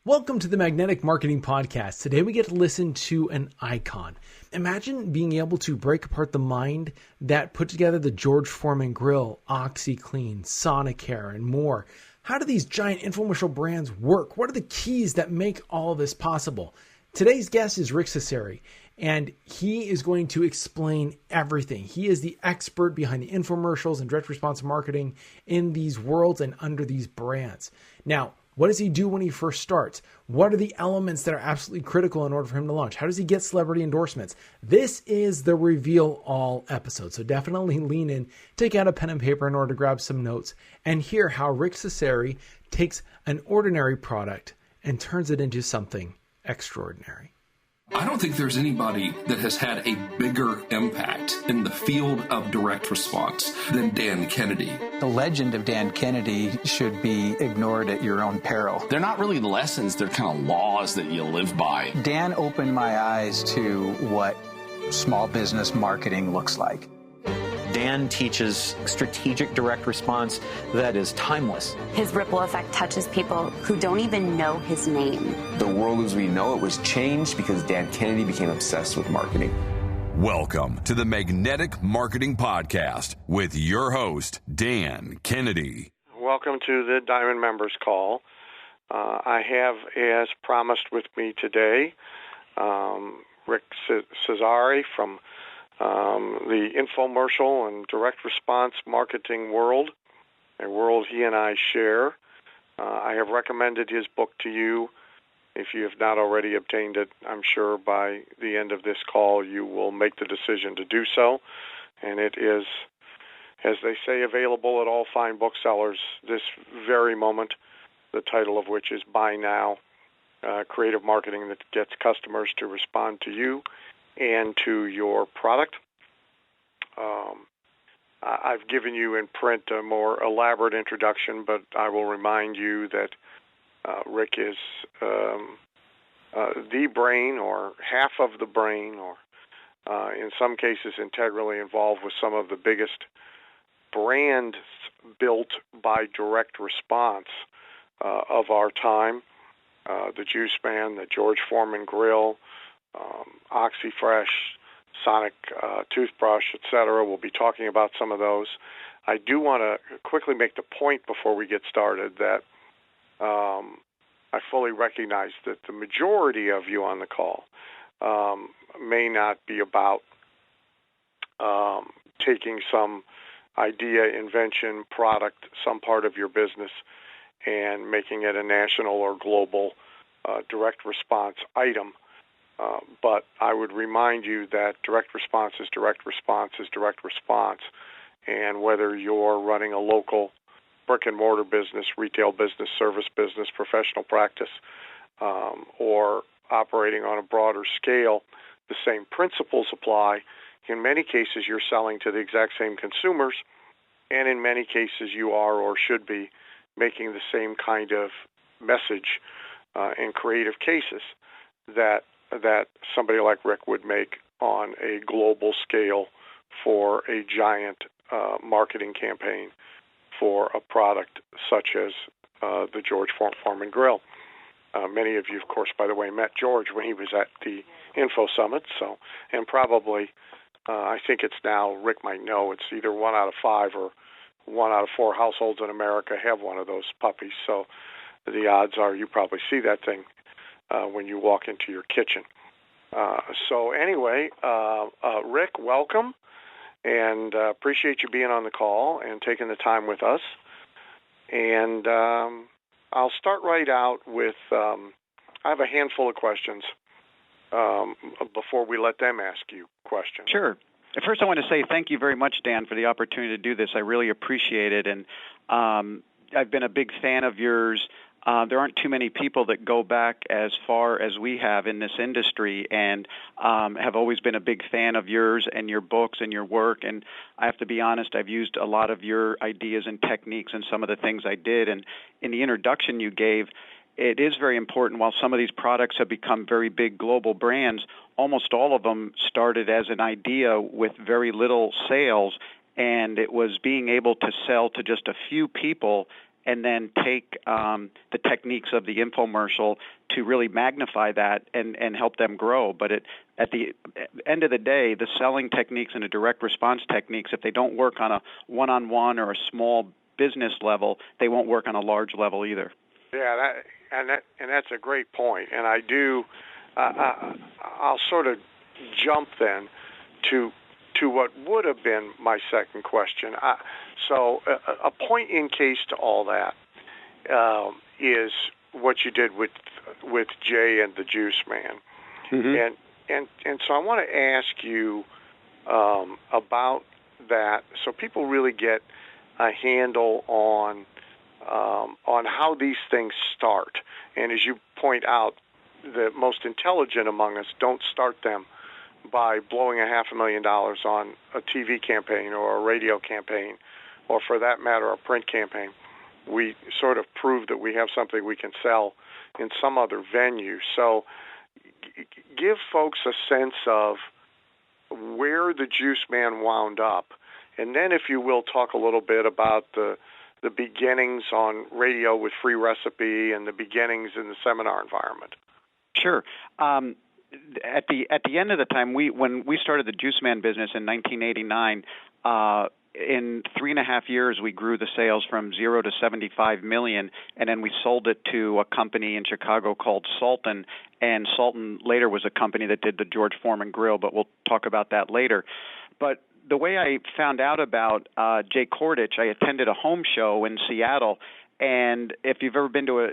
Welcome to the Magnetic Marketing Podcast. Today we get to listen to an icon. Imagine being able to break apart the mind that put together the George Foreman Grill, OxiClean, Sonicare, and more. How do these giant infomercial brands work? What are the keys that make all this possible? Today's guest is Rick Cesari, and he is going to explain everything. He is the expert behind the infomercials and direct response marketing in these worlds and under these brands. Now, what does he do when he first starts? What are the elements that are absolutely critical in order for him to launch? How does he get celebrity endorsements? This is the Reveal All episode. So definitely lean in, take out a pen and paper in order to grab some notes and hear how Rick Cesari takes an ordinary product and turns it into something extraordinary. I don't think there's anybody that has had a bigger impact in the field of direct response than Dan Kennedy. The legend of Dan Kennedy should be ignored at your own peril. They're not really lessons, they're kind of laws that you live by. Dan opened my eyes to what small business marketing looks like. Dan teaches strategic direct response that is timeless. His ripple effect touches people who don't even know his name. The world as we know it was changed because Dan Kennedy became obsessed with marketing. Welcome to the Magnetic Marketing Podcast with your host, Dan Kennedy. Welcome to the Diamond Members Call. I have, as promised with me today, Rick Cesari from the infomercial and direct response marketing world, a world he and I share. I have recommended his book to you. If you have not already obtained it, I'm sure by the end of this call you will make the decision to do so. And it is, as they say, available at all fine booksellers this very moment, the title of which is Buy Now, Creative Marketing that Gets Customers to Respond to You and to your product. I've given you in print a more elaborate introduction, but I will remind you that Rick is the brain or half of the brain, or in some cases integrally involved with some of the biggest brands built by direct response of our time. The Juiceman, the George Foreman Grill, OxiFresh, Sonic toothbrush, etc. We'll be talking about some of those. I do want to quickly make the point before we get started that I fully recognize that the majority of you on the call may not be about taking some idea, invention, product, some part of your business, and making it a national or global direct response item. But I would remind you that direct response is direct response is direct response. And whether you're running a local brick-and-mortar business, retail business, service business, professional practice, or operating on a broader scale, the same principles apply. In many cases, you're selling to the exact same consumers, and in many cases, you are or should be making the same kind of message in creative cases that somebody like Rick would make on a global scale for a giant marketing campaign for a product such as the George Foreman Grill. Many of you, of course, by the way, met George when he was at the Info Summit. So, and probably, I think it's now, Rick might know, it's either 1 out of 5 or 1 out of 4 households in America have one of those puppies. So the odds are you probably see that thing when you walk into your kitchen. So anyway, Rick, welcome, and appreciate you being on the call and taking the time with us. And I'll start right out with, I have a handful of questions before we let them ask you questions. Sure. First, I want to say thank you very much, Dan, for the opportunity to do this. I really appreciate it. And I've been a big fan of yours. There aren't too many people that go back as far as we have in this industry, and have always been a big fan of yours and your books and your work. And I have to be honest, I've used a lot of your ideas and techniques in some of the things I did. And in the introduction you gave, it is very important. While some of these products have become very big global brands, almost all of them started as an idea with very little sales, and it was being able to sell to just a few people and then take the techniques of the infomercial to really magnify that and help them grow. But at the end of the day, the selling techniques and the direct response techniques, if they don't work on a one-on-one or a small business level, they won't work on a large level either. Yeah, that's a great point. And I do. I'll sort of jump then to what would have been my second question. So a point in case to all that is what you did with Jay and the Juiceman. Mm-hmm. And so I want to ask you about that, so people really get a handle on how these things start. And as you point out, the most intelligent among us don't start them by blowing $500,000 on a TV campaign or a radio campaign, or for that matter, a print campaign. We sort of prove that we have something we can sell in some other venue. So give folks a sense of where the Juiceman wound up. And then, if you will, talk a little bit about the beginnings on radio with Free Recipe and the beginnings in the seminar environment. Sure. At the end of the time, when we started the Juiceman business in 1989, in 3.5 years, we grew the sales from 0 to $75 million, and then we sold it to a company in Chicago called Sultan, and Sultan later was a company that did the George Foreman Grill, but we'll talk about that later. But the way I found out about Jay Kordich, I attended a home show in Seattle. And if you've ever been to a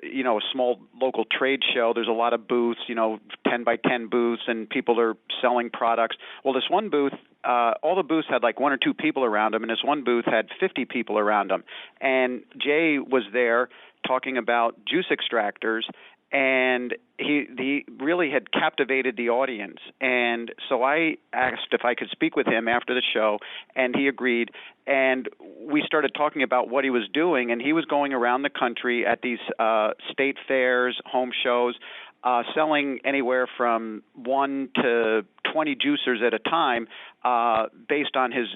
small local trade show, there's a lot of booths, 10 by 10 booths, and people are selling products. Well, this one booth, all the booths had like 1 or 2 people around them, and this one booth had 50 people around them. And Jay was there talking about juice extractors, and he really had captivated the audience. And so I asked if I could speak with him after the show, and he agreed. And we started talking about what he was doing, and he was going around the country at these state fairs, home shows, selling anywhere from 1 to 20 juicers at a time, based on his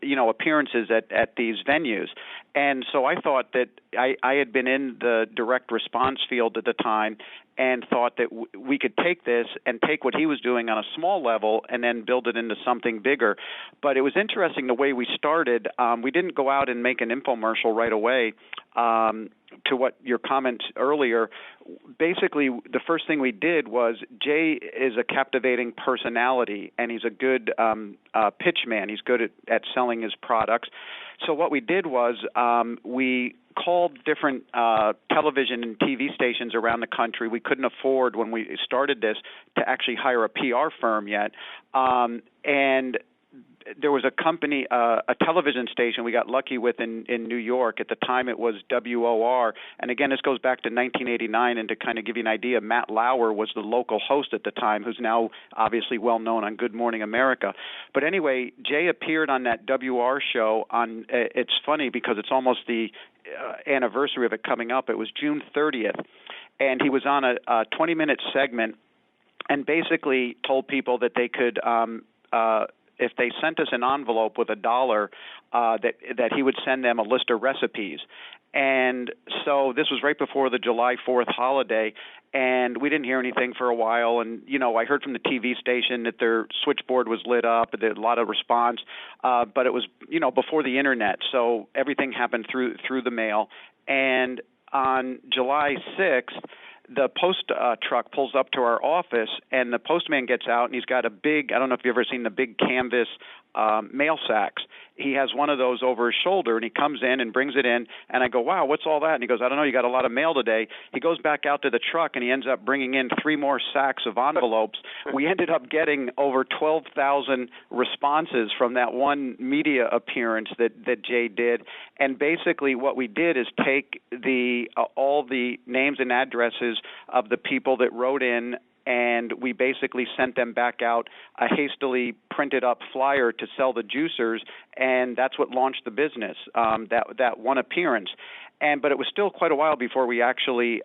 appearances at these venues. And so I thought that I had been in the direct response field at the time and thought that we could take this and take what he was doing on a small level and then build it into something bigger. But it was interesting the way we started. We didn't go out and make an infomercial right away. To what your comments earlier, basically the first thing we did was Jay is a captivating personality, and he's a good pitch man. He's good at selling his products. So what we did was we called different television and TV stations around the country. We couldn't afford, when we started this, to actually hire a PR firm yet. And there was a company, a television station we got lucky with in New York. At the time it was WOR. And again, this goes back to 1989. And to kind of give you an idea, Matt Lauer was the local host at the time, who's now obviously well known on Good Morning America. But anyway, Jay appeared on that WR show on, it's funny because it's almost the anniversary of it coming up. It was June 30th. And he was on a 20-minute segment and basically told people that they could if they sent us an envelope with $1, that he would send them a list of recipes. And so this was right before the July 4th holiday, and we didn't hear anything for a while. And, I heard from the TV station that their switchboard was lit up, there was a lot of response, but it was, before the Internet, so everything happened through the mail. And on July 6th, the post truck pulls up to our office, and the postman gets out, and he's got a big, I don't know if you've ever seen the big canvas mail sacks. He has one of those over his shoulder, and he comes in and brings it in, and I go, wow, what's all that? And he goes, I don't know, you got a lot of mail today. He goes back out to the truck, and he ends up bringing in 3 more sacks of envelopes. We ended up getting over 12,000 responses from that one media appearance that Jay did. And basically what we did is take all the names and addresses of the people that wrote in, and we basically sent them back out a hastily printed up flyer to sell the juicers, and that's what launched the business, that one appearance. But it was still quite a while before we actually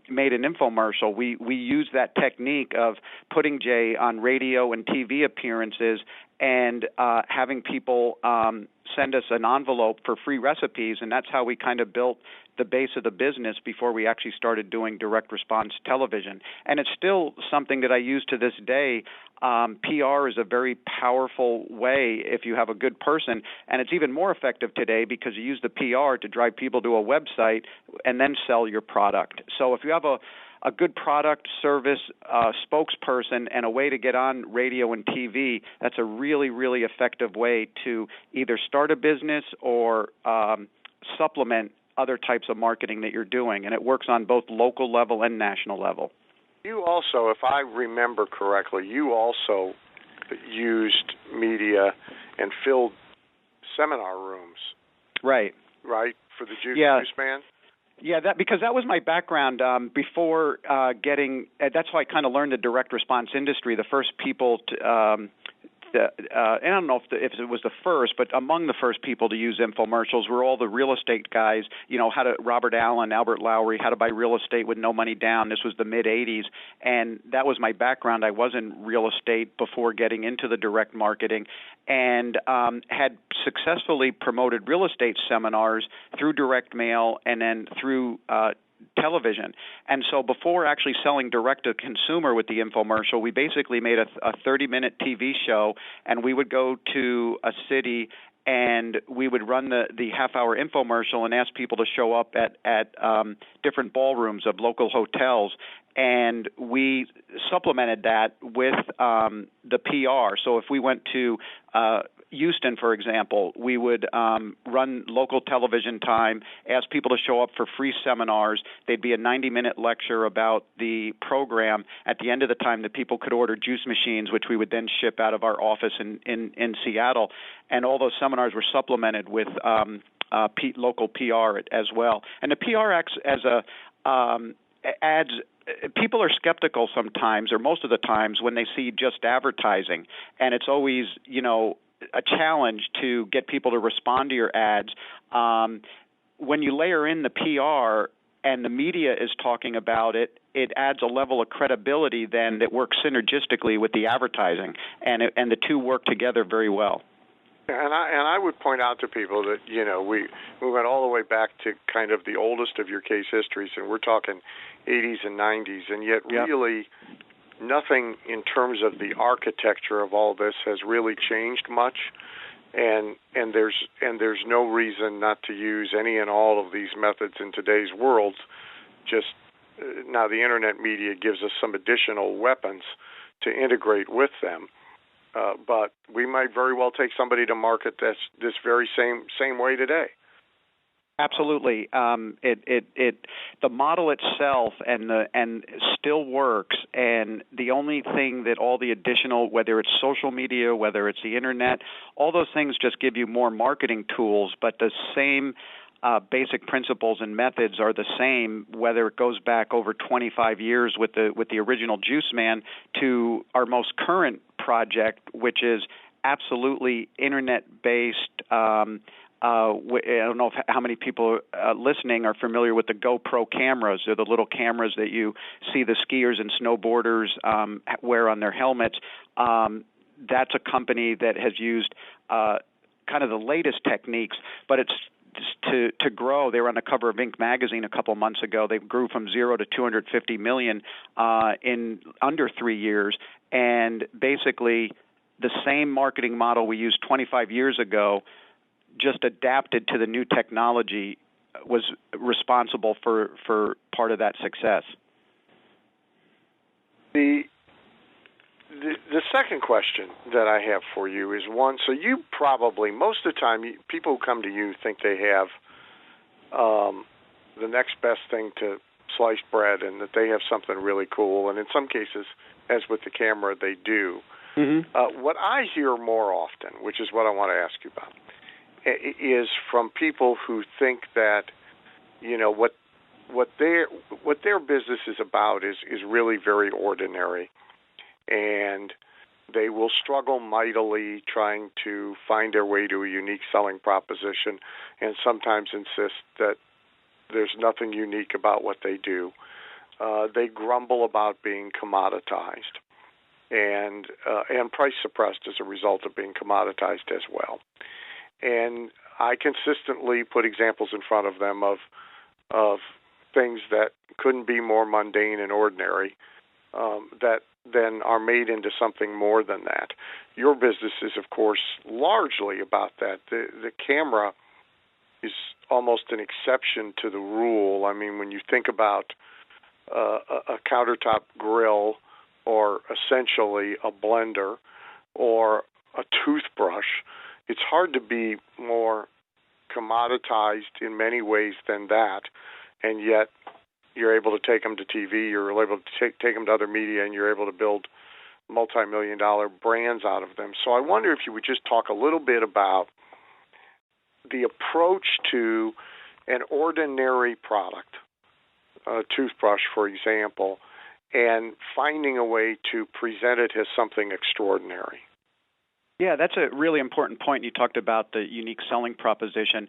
made an infomercial. We used that technique of putting Jay on radio and TV appearances and having people send us an envelope for free recipes, and that's how we kind of built the base of the business before we actually started doing direct response television. And it's still something that I use to this day. PR is a very powerful way if you have a good person, and it's even more effective today because you use the PR to drive people to a website and then sell your product. So if you have a good product, service, spokesperson, and a way to get on radio and TV, that's a really, really effective way to either start a business or supplement other types of marketing that you're doing, and it works on both local level and national level. You also, if I remember correctly, you also used media and filled seminar rooms. Right, for the Juiceman? Yeah, because that was my background before getting. That's how I kind of learned the direct response industry. The first people to, I don't know if it was the first, but among the first people to use infomercials were all the real estate guys. Robert Allen, Albert Lowry, how to buy real estate with no money down. This was the mid-'80s, and that was my background. I was in real estate before getting into the direct marketing, and had successfully promoted real estate seminars through direct mail and then through television. And so before actually selling direct to consumer with the infomercial, we basically made a 30-minute TV show, and we would go to a city and we would run the half-hour infomercial and ask people to show up at different ballrooms of local hotels. And we supplemented that with the PR. So if we went to Houston, for example, we would run local television time, ask people to show up for free seminars. They'd be a 90-minute lecture about the program. At the end of the time, the people could order juice machines, which we would then ship out of our office in Seattle. And all those seminars were supplemented with local PR as well. And the PR acts as adds. People are skeptical sometimes, or most of the times, when they see just advertising, and it's always, a challenge to get people to respond to your ads. When you layer in the PR and the media is talking about it, it adds a level of credibility then that works synergistically with the advertising, and the two work together very well. And I would point out to people that, we went all the way back to kind of the oldest of your case histories, and we're talking 80s and 90s, and yet really nothing in terms of the architecture of all this has really changed much, and there's no reason not to use any and all of these methods in today's world. Just now the internet media gives us some additional weapons to integrate with them. But we might very well take somebody to market this very same way today. Absolutely. The model itself and still works, and the only thing that all the additional, whether it's social media, whether it's the internet, all those things just give you more marketing tools, but the same basic principles and methods are the same, whether it goes back over 25 years with the original Juiceman to our most current project, which is absolutely internet-based. I don't know how many people listening are familiar with the GoPro cameras. They're the little cameras that you see the skiers and snowboarders wear on their helmets. That's a company that has used kind of the latest techniques, but it's to grow. They were on the cover of Inc. magazine a couple months ago. They grew from 0 to 250 million in under 3 years, and basically the same marketing model we used 25 years ago, just adapted to the new technology, was responsible for part of that success. The second question that I have for you is one, so you probably, most of the time, people who come to you think they have the next best thing to sliced bread and that they have something really cool, and in some cases, as with the camera, they do. Mm-hmm. What I hear more often, which is what I want to ask you about, is from people who think that, what their business is about is really very ordinary, and they will struggle mightily trying to find their way to a unique selling proposition, and sometimes insist that there's nothing unique about what they do. They grumble about being commoditized and price suppressed as a result of being commoditized as well. And I consistently put examples in front of them of things that couldn't be more mundane and ordinary, that then are made into something more than that. Your business is, of course, largely about that. The camera is almost an exception to the rule. I mean, when you think about a countertop grill, or essentially a blender, or a toothbrush, it's hard to be more commoditized in many ways than that, and yet you're able to take them to TV, you're able to take them to other media, and you're able to build multi-million-dollar brands out of them. So I wonder if you would just talk a little bit about the approach to an ordinary product, a toothbrush, for example, and finding a way to present it as something extraordinary. Yeah, that's a really important point. You talked about the unique selling proposition.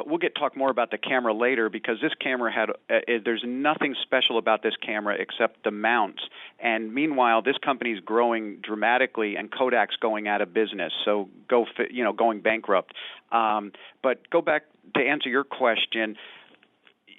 We'll talk more about the camera later, because this camera there's nothing special about this camera except the mounts. And meanwhile, this company's growing dramatically, and Kodak's going out of business, so going bankrupt. But go back to answer your question.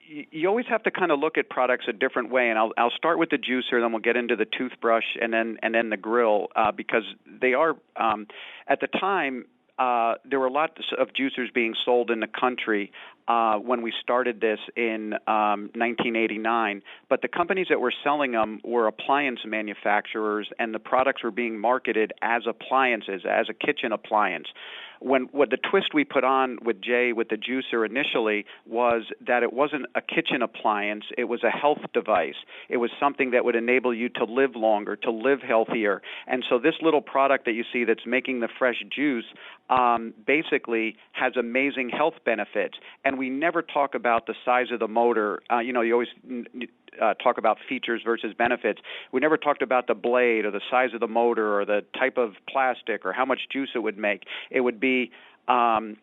You always have to kind of look at products a different way, and I'll start with the juicer, then we'll get into the toothbrush, and then the grill, because they are at the time there were lots of juicers being sold in the country when we started this in 1989, but the companies that were selling them were appliance manufacturers, and the products were being marketed as appliances, as a kitchen appliance. What the twist we put on with Jay with the juicer initially was that it wasn't a kitchen appliance, it was a health device. It was something that would enable you to live longer, to live healthier. And so this little product that you see that's making the fresh juice basically has amazing health benefits. And we never talk about the size of the motor. You always talk about features versus benefits. We never talked about the blade or the size of the motor or the type of plastic or how much juice it would make. It would be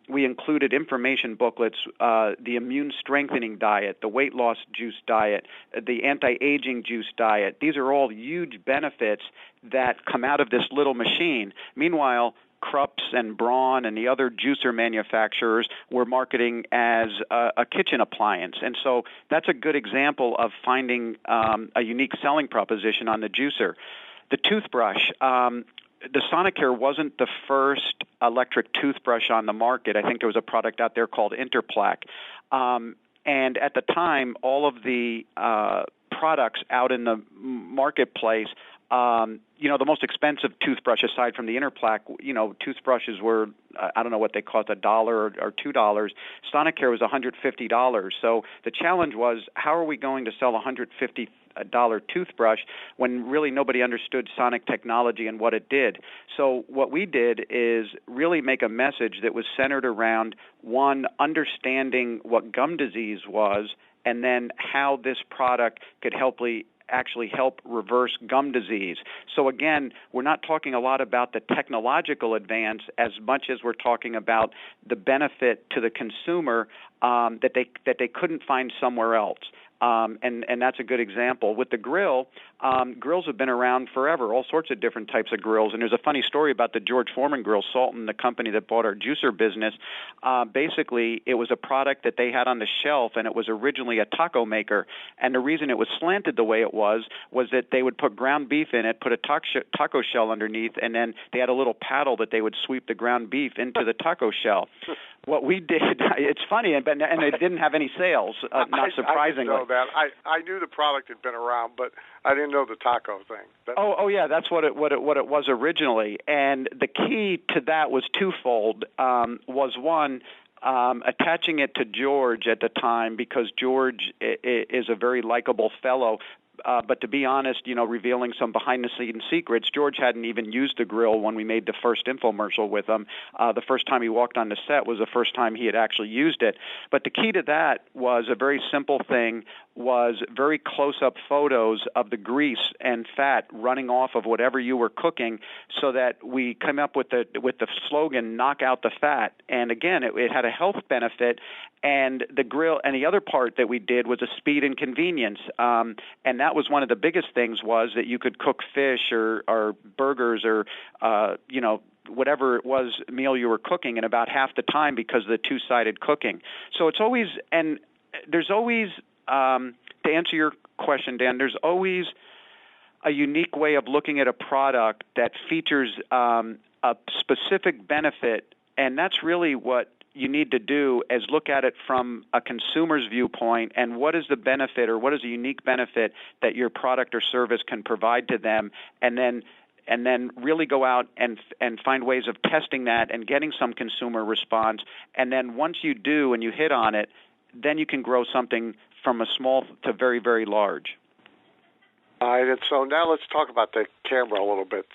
we included information booklets, the immune strengthening diet, the weight loss juice diet, the anti-aging juice diet. These are all huge benefits that come out of this little machine. Meanwhile, Krups and Braun and the other juicer manufacturers were marketing as a kitchen appliance. And so that's a good example of finding a unique selling proposition on the juicer. The toothbrush, the Sonicare wasn't the first electric toothbrush on the market. I think there was a product out there called Interplaque. And at the time, all of the products out in the marketplace, the most expensive toothbrush aside from the Interplaque, toothbrushes were, I don't know what they cost, $1 or $2. Sonicare was $150. So the challenge was, how are we going to sell a $150 toothbrush when really nobody understood sonic technology and what it did? So what we did is really make a message that was centered around, one, understanding what gum disease was, and then how this product could actually help reverse gum disease. So again, we're not talking a lot about the technological advance as much as we're talking about the benefit to the consumer that they couldn't find somewhere else. And that's a good example. With the grill, grills have been around forever, all sorts of different types of grills. And there's a funny story about the George Foreman Grill. Salton, the company that bought our juicer business, basically it was a product that they had on the shelf, and it was originally a taco maker. And the reason it was slanted the way it was that they would put ground beef in it, put a taco shell underneath, and then they had a little paddle that they would sweep the ground beef into the taco shell. What we did, it's funny, and it didn't have any sales, not surprisingly. I didn't know that. I knew the product had been around, but I didn't know the taco thing. Oh yeah, that's what it was originally. And the key to that was twofold. Was one, attaching it to George at the time, because George is a very likable fellow. But to be honest, revealing some behind-the-scenes secrets, George hadn't even used the grill when we made the first infomercial with him. The first time he walked on the set was the first time he had actually used it. But the key to that was a very simple thing, was very close-up photos of the grease and fat running off of whatever you were cooking, so that we come up with the slogan, knock out the fat. And again, it had a health benefit. And the grill, and the other part that we did was a speed and convenience. And that was one of the biggest things, was that you could cook fish or burgers or, whatever it was meal you were cooking in about half the time because of the two-sided cooking. So it's always, and there's always, to answer your question, Dan, there's always a unique way of looking at a product that features a specific benefit, and that's really what you need to do is look at it from a consumer's viewpoint and what is the benefit or what is the unique benefit that your product or service can provide to them, and then really go out and find ways of testing that and getting some consumer response. And then once you do and you hit on it, then you can grow something from a small to very, very large. All right, and so now let's talk about the camera a little bit.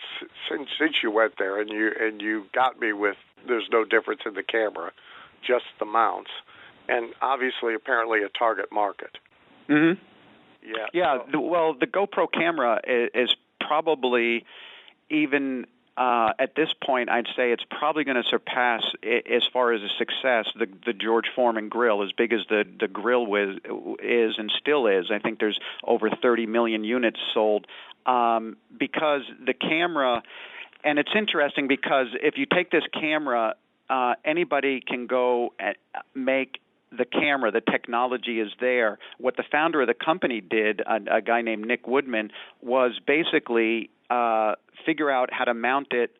Since you went there and you got me with there's no difference in the camera, just the mounts, and obviously apparently a target market. Mm-hmm. Yeah. Yeah. Well, the GoPro camera is probably even at this point, I'd say it's probably going to surpass, as far as a success, the George Foreman Grill, as big as the grill is and still is. I think there's over 30 million units sold because the camera, and it's interesting because if you take this camera, anybody can go and make the camera. The technology is there. What the founder of the company did, a guy named Nick Woodman, was basically figure out how to mount it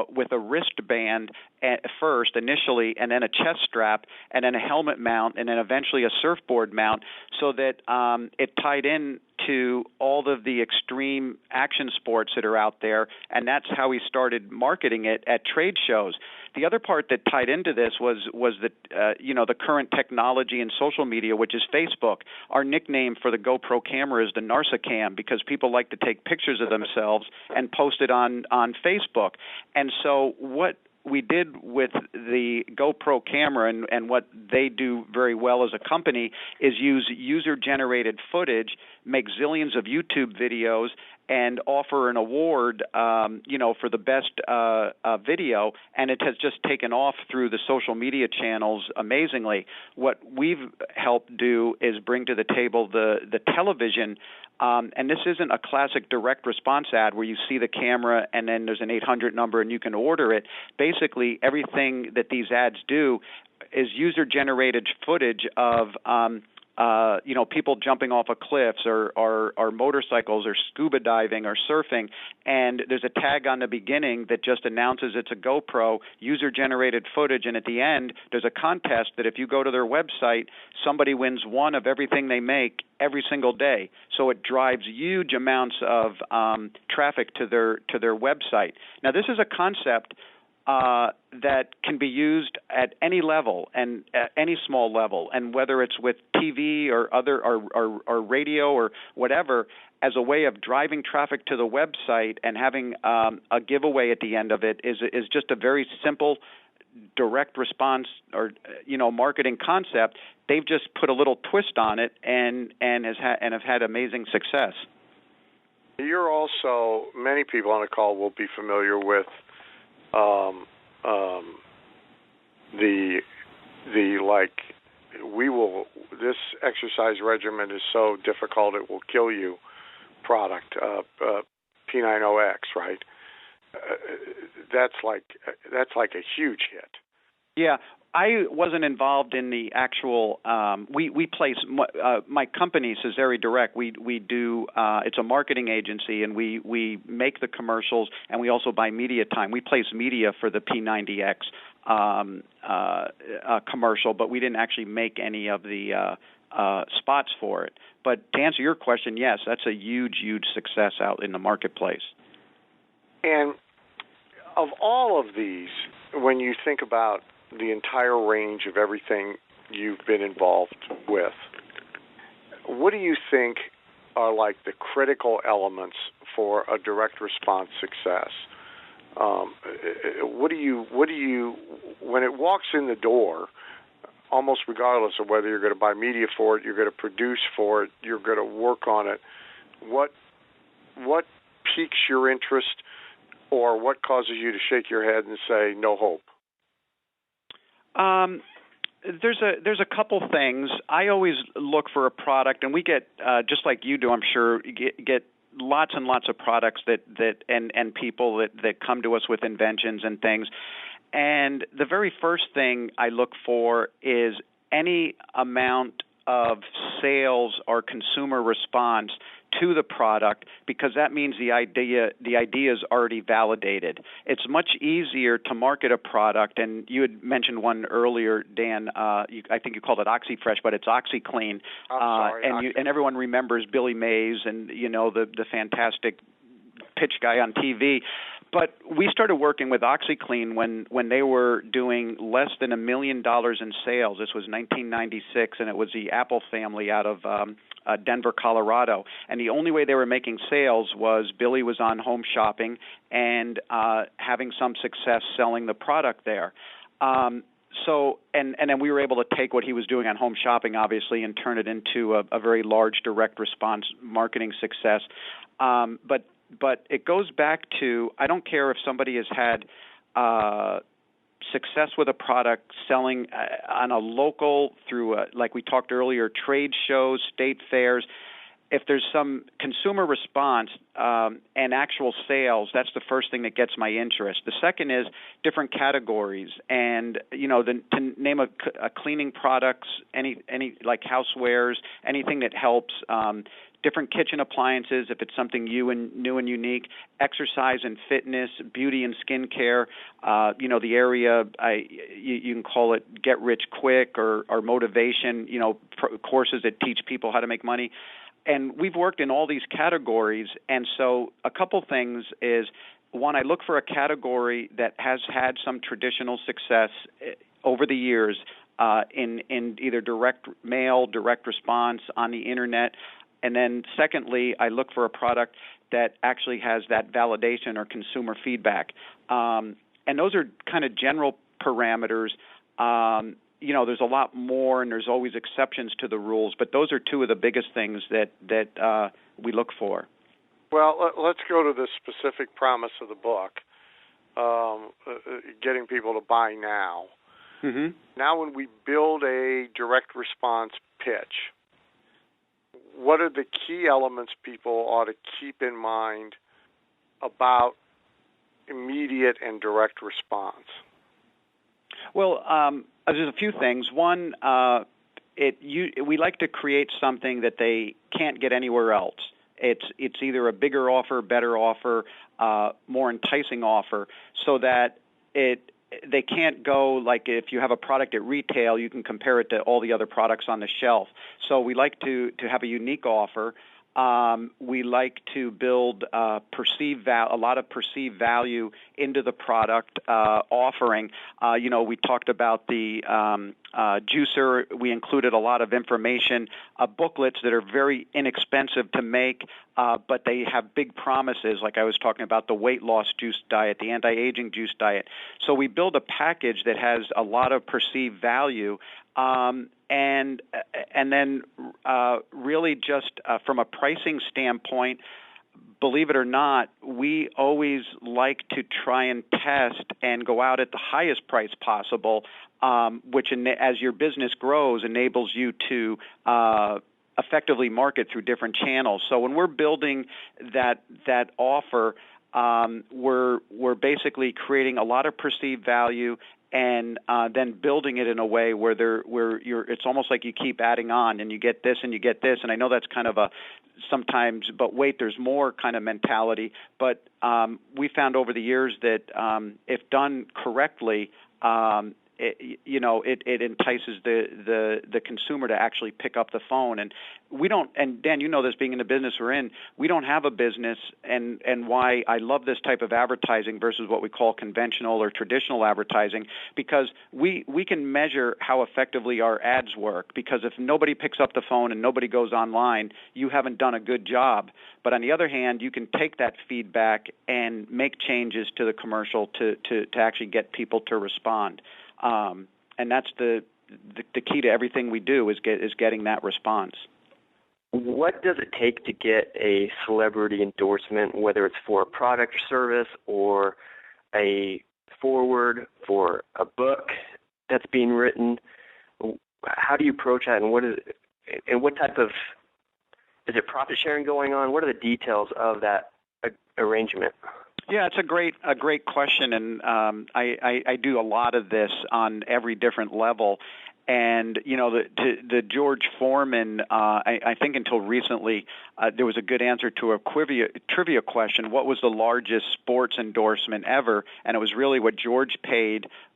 with a wristband at first, initially, and then a chest strap, and then a helmet mount, and then eventually a surfboard mount, so that it tied in to all of the extreme action sports that are out there, and that's how he started marketing it at trade shows. The other part that tied into this was the current technology and social media, which is Facebook. Our nickname for the GoPro camera is the Narsicam because people like to take pictures of themselves and post it on Facebook. And so what we did with the GoPro camera and what they do very well as a company is use user-generated footage, make zillions of YouTube videos, and offer an award, for the best video, and it has just taken off through the social media channels amazingly. What we've helped do is bring to the table the television, and this isn't a classic direct response ad where you see the camera and then there's an 800 number and you can order it. Basically, everything that these ads do is user-generated footage of people jumping off of cliffs or motorcycles or scuba diving or surfing, and there's a tag on the beginning that just announces it's a GoPro, user-generated footage, and at the end there's a contest that if you go to their website, somebody wins one of everything they make every single day. So it drives huge amounts of traffic to their website. Now, this is a concept that can be used at any level and at any small level, and whether it's with TV or other or radio or whatever, as a way of driving traffic to the website and having a giveaway at the end of it is just a very simple direct response or marketing concept. They've just put a little twist on it and have had amazing success. You're also, many people on the call will be familiar with this exercise regimen is so difficult it will kill you product, P90X, right? That's like a huge hit. Yeah. I wasn't involved in the actual. We place my company, Sessari Direct. We do. It's a marketing agency, and we make the commercials, and we also buy media time. We place media for the P90X commercial, but we didn't actually make any of the spots for it. But to answer your question, yes, that's a huge success out in the marketplace. And of all of these, when you think about the entire range of everything you've been involved with, what do you think are like the critical elements for a direct response success? What do you when it walks in the door, almost regardless of whether you're going to buy media for it, you're going to produce for it, you're going to work on it, what piques your interest, or what causes you to shake your head and say no hope? There's a couple things. I always look for a product, and we get just like you do, I'm sure, get lots and lots of products and people that come to us with inventions and things. And the very first thing I look for is any amount of sales or consumer response to the product, because that means the idea is already validated. It's much easier to market a product, and you had mentioned one earlier, Dan. I think you called it OxyFresh, but it's OxiClean. And everyone remembers Billy Mays and the fantastic pitch guy on TV. But we started working with OxiClean when they were doing less than $1 million in sales. This was 1996, and it was the Apple family out of Denver, Colorado. And the only way they were making sales was Billy was on Home Shopping and having some success selling the product there. So then we were able to take what he was doing on Home Shopping, obviously, and turn it into a very large direct response marketing success. But it goes back to, I don't care if somebody has had success with a product selling on a local through, like we talked earlier, trade shows, state fairs. If there's some consumer response and actual sales, that's the first thing that gets my interest. The second is different categories, and to name a cleaning products, any like housewares, anything that helps. Different kitchen appliances, if it's something new and unique, exercise and fitness, beauty and skincare, the area, you can call it get rich quick or motivation, courses that teach people how to make money. And we've worked in all these categories. And so a couple things is, one, I look for a category that has had some traditional success over the years in either direct mail, direct response, on the internet. And then secondly, I look for a product that actually has that validation or consumer feedback. And those are kind of general parameters. There's a lot more, and there's always exceptions to the rules, but those are two of the biggest things that we look for. Well, let's go to the specific promise of the book, getting people to buy now. Mm-hmm. Now when we build a direct response pitch, what are the key elements people ought to keep in mind about immediate and direct response? Well, there's a few things. One, we like to create something that they can't get anywhere else. It's either a bigger offer, better offer, more enticing offer, so that they can't go, like if you have a product at retail, you can compare it to all the other products on the shelf. So we like to have a unique offer. We like to build a lot of perceived value into the product offering. We talked about the juicer. We included a lot of information, booklets that are very inexpensive to make, but they have big promises, like I was talking about the weight loss juice diet, the anti-aging juice diet. So we build a package that has a lot of perceived value. And then really just from a pricing standpoint, believe it or not, we always like to try and test and go out at the highest price possible, which as your business grows enables you to effectively market through different channels. So when we're building that offer, we're basically creating a lot of perceived value and then building it in a way where it's almost like you keep adding on, and you get this and you get this. And I know that's kind of a sometimes, but wait, there's more kind of mentality. But we found over the years that if done correctly, it entices the consumer to actually pick up the phone. And we don't, and Dan, you know this, being in the business we're in, we don't have a business, and why I love this type of advertising versus what we call conventional or traditional advertising, because we can measure how effectively our ads work, because if nobody picks up the phone and nobody goes online, you haven't done a good job. But on the other hand, you can take that feedback and make changes to the commercial to actually get people to respond. And that's the key to everything we do is getting that response. What does it take to get a celebrity endorsement, whether it's for a product or service or a forward for a book that's being written? How do you approach that, and what type of Is it profit sharing going on? What are the details of that arrangement? Yeah, it's a great question, and I do a lot of this on every different level. And, you know, the George Foreman, I think until recently, there was a good answer to a trivia question. What was the largest sports endorsement ever? And it was really what George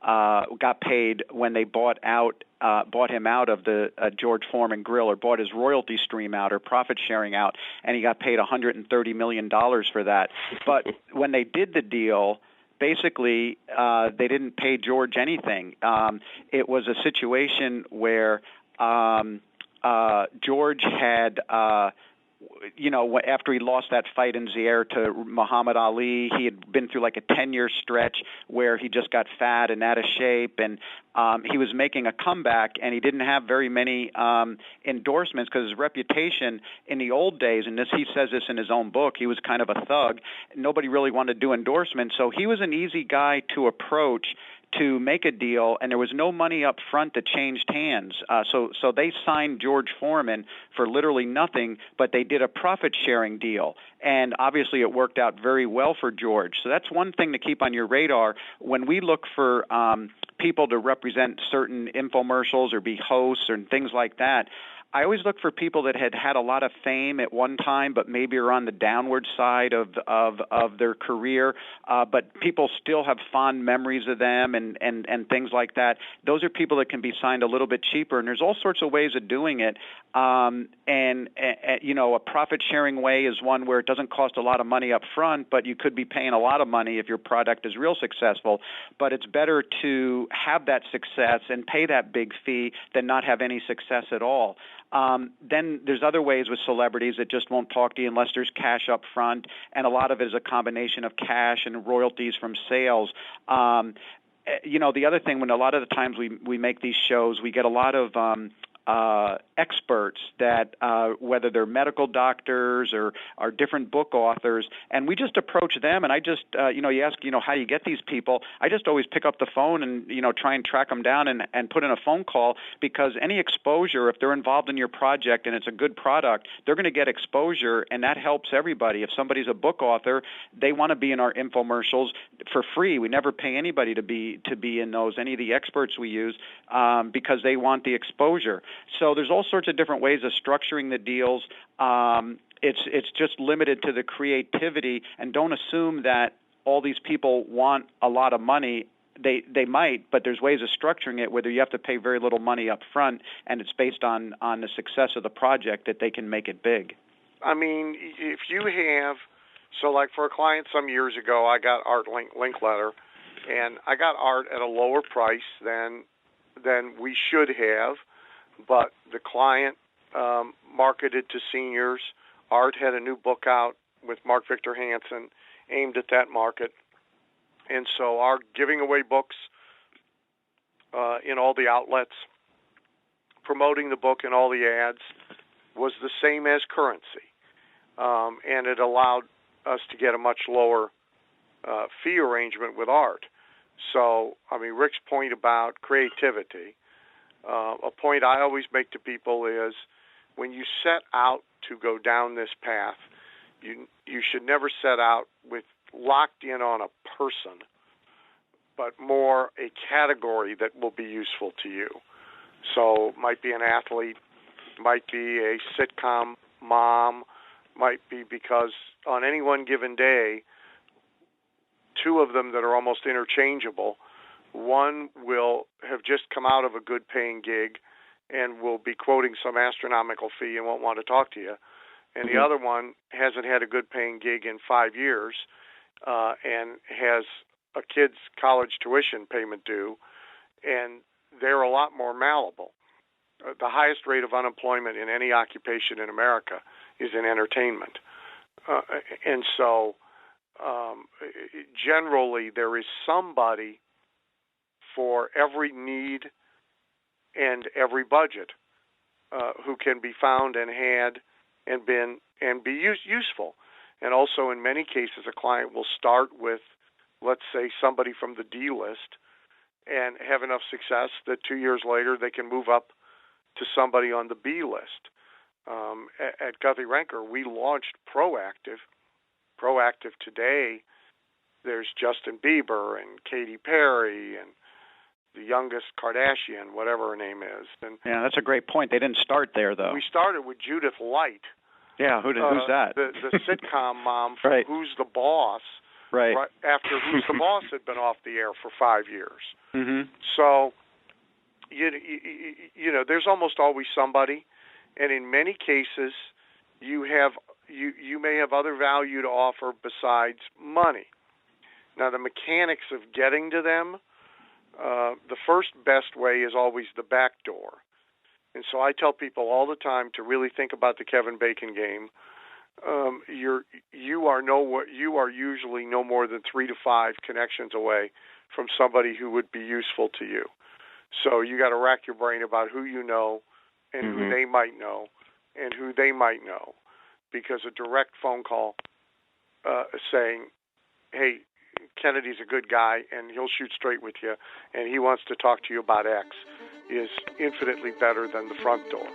got paid when they bought him out of the George Foreman Grill, or bought his royalty stream out, or profit sharing out, and he got paid $130 million for that. But when they did the deal, basically, they didn't pay George anything. It was a situation where George had, after he lost that fight in Zaire to Muhammad Ali, he had been through like a 10-year stretch where he just got fat and out of shape, and he was making a comeback, and he didn't have very many endorsements because his reputation in the old days, and he says this in his own book, he was kind of a thug. Nobody really wanted to do endorsements, so he was an easy guy to approach to make a deal, and there was no money up front that changed hands. So they signed George Foreman for literally nothing, but they did a profit-sharing deal. And obviously it worked out very well for George. So that's one thing to keep on your radar. When we look for people to represent certain infomercials or be hosts and things like that, I always look for people that had a lot of fame at one time, but maybe are on the downward side of their career, but people still have fond memories of them and things like that. Those are people that can be signed a little bit cheaper, and there's all sorts of ways of doing it. A profit-sharing way is one where it doesn't cost a lot of money up front, but you could be paying a lot of money if your product is real successful. But it's better to have that success and pay that big fee than not have any success at all. Then there's other ways with celebrities that just won't talk to you unless there's cash up front, and a lot of it is a combination of cash and royalties from sales. The other thing, when a lot of the times we make these shows, we get a lot of experts that whether they're medical doctors or are different book authors, and we just approach them, and I just you ask how you get these people. I just always pick up the phone and try and track them down and put in a phone call, because any exposure, if they're involved in your project and it's a good product, they're going to get exposure, and that helps everybody. If somebody's a book author, they want to be in our infomercials for free. We never pay anybody to be in those, any of the experts we use, because they want the exposure. So there's all sorts of different ways of structuring the deals. It's just limited to the creativity, and don't assume that all these people want a lot of money. They might, but there's ways of structuring it where you have to pay very little money up front, and it's based on the success of the project that they can make it big. I mean, if you have, so like for a client some years ago, I got art link letter, and I got art at a lower price than we should have, but the client marketed to seniors. Art had a new book out with Mark Victor Hansen aimed at that market. And so our giving away books in all the outlets, promoting the book in all the ads, was the same as currency. And it allowed us to get a much lower fee arrangement with art. So, I mean, Rick's point about creativity, a point I always make to people is when you set out to go down this path, you should never set out with locked in on a person, but more a category that will be useful to you. So it might be an athlete, might be a sitcom mom, might be because on any one given day, two of them that are almost interchangeable. One will have just come out of a good paying gig and will be quoting some astronomical fee and won't want to talk to you. And the other one hasn't had a good paying gig in 5 years and has a kid's college tuition payment due, and they're a lot more malleable. The highest rate of unemployment in any occupation in America is in entertainment. And so generally there is somebody for every need and every budget who can be found and had and be useful. And also in many cases a client will start with, let's say, somebody from the D list and have enough success that 2 years later they can move up to somebody on the B list. At Guthrie Renker, we launched Proactive. Proactive today, there's Justin Bieber and Katy Perry and the youngest Kardashian, whatever her name is. And yeah, that's a great point. They didn't start there, though. We started with Judith Light. Yeah, who's that? The sitcom mom from Right. Who's the Boss? Right. After Who's the Boss had been off the air for 5 years. Mm-hmm. So, you know, there's almost always somebody, and in many cases, you may have other value to offer besides money. Now, the mechanics of getting to them, the first best way is always the back door. And so I tell people all the time to really think about the Kevin Bacon game. You are usually no more than 3 to 5 connections away from somebody who would be useful to you. So you got to rack your brain about who you know and who they might know and who they might know, because a direct phone call saying, "Hey, Kennedy's a good guy and he'll shoot straight with you and he wants to talk to you about X," is infinitely better than the front door.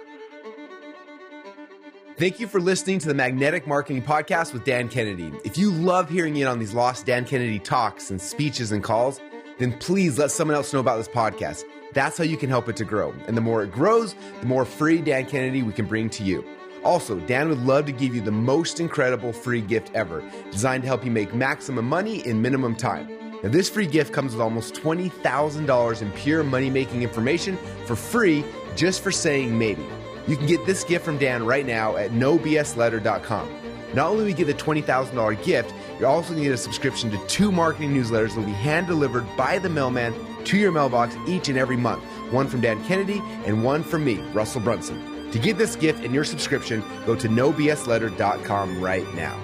Thank you for listening to the Magnetic Marketing Podcast with Dan Kennedy. If you love hearing in on these lost Dan Kennedy talks and speeches and calls, then please let someone else know about this podcast. That's how you can help it to grow. And the more it grows, the more free Dan Kennedy we can bring to you. Also, Dan would love to give you the most incredible free gift ever, designed to help you make maximum money in minimum time. Now, this free gift comes with almost $20,000 in pure money-making information for free, just for saying maybe. You can get this gift from Dan right now at nobsletter.com. Not only will you get the $20,000 gift, you're also going to get a subscription to 2 marketing newsletters that will be hand-delivered by the mailman to your mailbox each and every month. One from Dan Kennedy and one from me, Russell Brunson. To get this gift and your subscription, go to nobsletter.com right now.